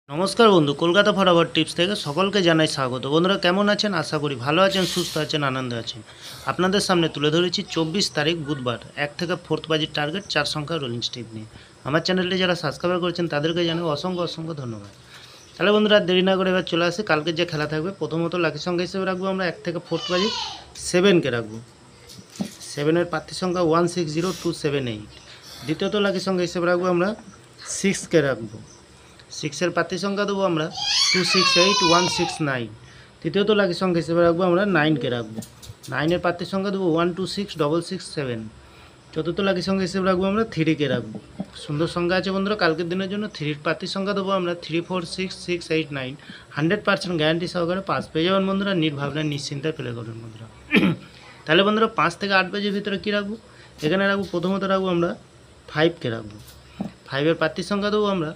নমস্কার বন্ধু, কলকাতা ফটাফট টিপস থেকে সকলকে জানাই স্বাগত। বন্ধুরা কেমন আছেন? আশা করি ভালো আছেন, সুস্থ আছেন, আনন্দে আছেন। আপনাদের সামনে তুলে ধরেছি 24 তারিখ বুধবার 1 থেকে 4th বাজির টার্গেট 4 সংখ্যা রোলিং স্টিপ নিয়ে। আমার চ্যানেলটি যারা সাবস্ক্রাইব করেছেন তাদেরকে জানাই অসংখ্য অসংখ্য ধন্যবাদ। তাহলে বন্ধুরা দেরি না করে এবার চলে আসি কালকে যে খেলা থাকবে। প্রথমত লাকি সংখ্যা হিসেবে রাখবো আমরা 1 থেকে 4th বাজি 7কে রাখবো। 7-এর প্রার্থী সংখ্যা 160278। দ্বিতীয়ত লাকি সংখ্যা হিসেবে রাখবো আমরা 6কে রাখবো। 6-এর প্রার্থী সংখ্যা দেবো আমরা 268169। তৃতীয়ত লাকি সংখ্যা হিসেবে রাখবো আমরা 9কে রাখবো। 9-এর প্রার্থী সংখ্যা দেবো 126667। চতুর্থ লাকি সংখ্যা হিসেবে রাখবো আমরা 3কে রাখবো। সুন্দর সংখ্যা আছে বন্ধুরা কালকের দিনের জন্য। 3-র প্রার্থী সংখ্যা দেবো আমরা 346689। 100% গ্যারান্টি সহকারে পাস পেয়ে যাবেন বন্ধুরা। নির্ভাবনা নিশ্চিন্তায় প্লে করবেন বন্ধুরা। তাহলে বন্ধুরা 5 থেকে 8 বাজির ভিতরে কী রাখবো? এখানে রাখবো প্রথমত রাখবো আমরা 5কে রাখবো। 5-এর প্রার্থী সংখ্যা দেবো আমরা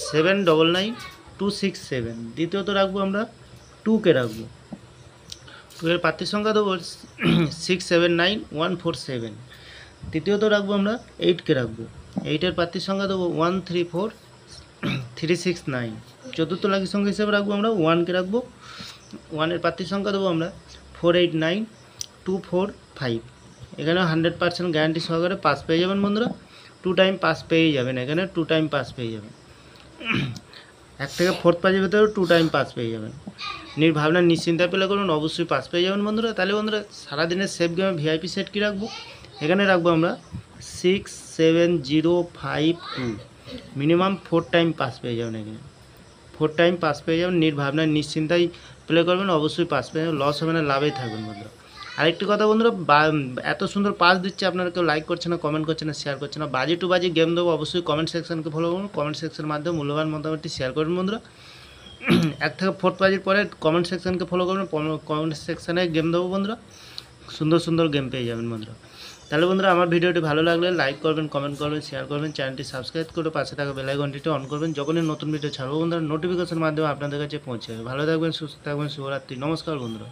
799267। দ্বিতীয়ত রাখবো আমরা 2কে রাখবো। 2-এর প্রার্থী সংখ্যা দেবো 679147। তৃতীয়ত রাখবো আমরা 8কে রাখবো। 8-এর প্রার্থী সংখ্যা দেবো 134369। চতুর্থ লাকি সংখ্যা হিসেবে রাখবো আমরা 1কে রাখবো। 1-এর প্রার্থী সংখ্যা দেবো আমরা 489245। এখানে 100% গ্যারান্টি সহকারে পাস পেয়ে যাবেন বন্ধুরা। 2 টাইম পাস পেয়েই যাবেন, এখানে 2 টাইম পাস পেয়ে যাবেন। 1 থেকে 4th বাজির ভিতরে 2 টাইম পাস পেয়ে যাবেন। নির্ভাবনা নিশ্চিন্তায় প্লে করুন, অবশ্যই পাস পেয়ে যাবেন বন্ধুরা। তাহলে বন্ধুরা সারাদিনের সেফ গেমে ভিআইপি সেট কী রাখবো? এখানে রাখবো আমরা 67052। মিনিমাম 4 টাইম পাস পেয়ে যাবেন। এখানে 4 টাইম পাস পেয়ে যাবেন। নির্ভাবনা নিশ্চিন্তায় প্লে করবেন, অবশ্যই পাস পেয়ে যাবেন। লস হবে না, লাভেই থাকবেন বন্ধুরা। আরেকটি কথা বন্ধুরা, এত সুন্দর পাস দিচ্ছে, আপনারা কেউ লাইক করছে না, কমেন্ট করছে না, শেয়ার করছে না। বাজি টু বাজি গেম দেবো, অবশ্যই কমেন্ট সেকশনকে ফলো করুন। কমেন্ট সেকশনের মাধ্যমে মূল্যবান মতামতটি শেয়ার করুন বন্ধুরা। 1 থেকে 4th বাজির পরে কমেন্ট সেকশনকে ফলো করবেন। কমেন্ট সেকশনে গেম দেবো বন্ধুরা, সুন্দর সুন্দর গেম পেয়ে যাবেন বন্ধুরা। তাহলে বন্ধুরা আমার ভিডিওটি ভালো লাগলে লাইক করবেন, কমেন্ট করবেন, শেয়ার করবেন, চ্যানেলটি সাবস্ক্রাইব করে পাশে থাকা বেল আইকনটি অন করবেন। যখনই নতুন ভিডিও ছাড়বো বন্ধুরা নোটিফিকেশন মাধ্যমে আপনাদের কাছে পৌঁছে যাবে। ভালো থাকবেন, সুস্থ থাকবেন, শুভরাত্রি। নমস্কার বন্ধুরা।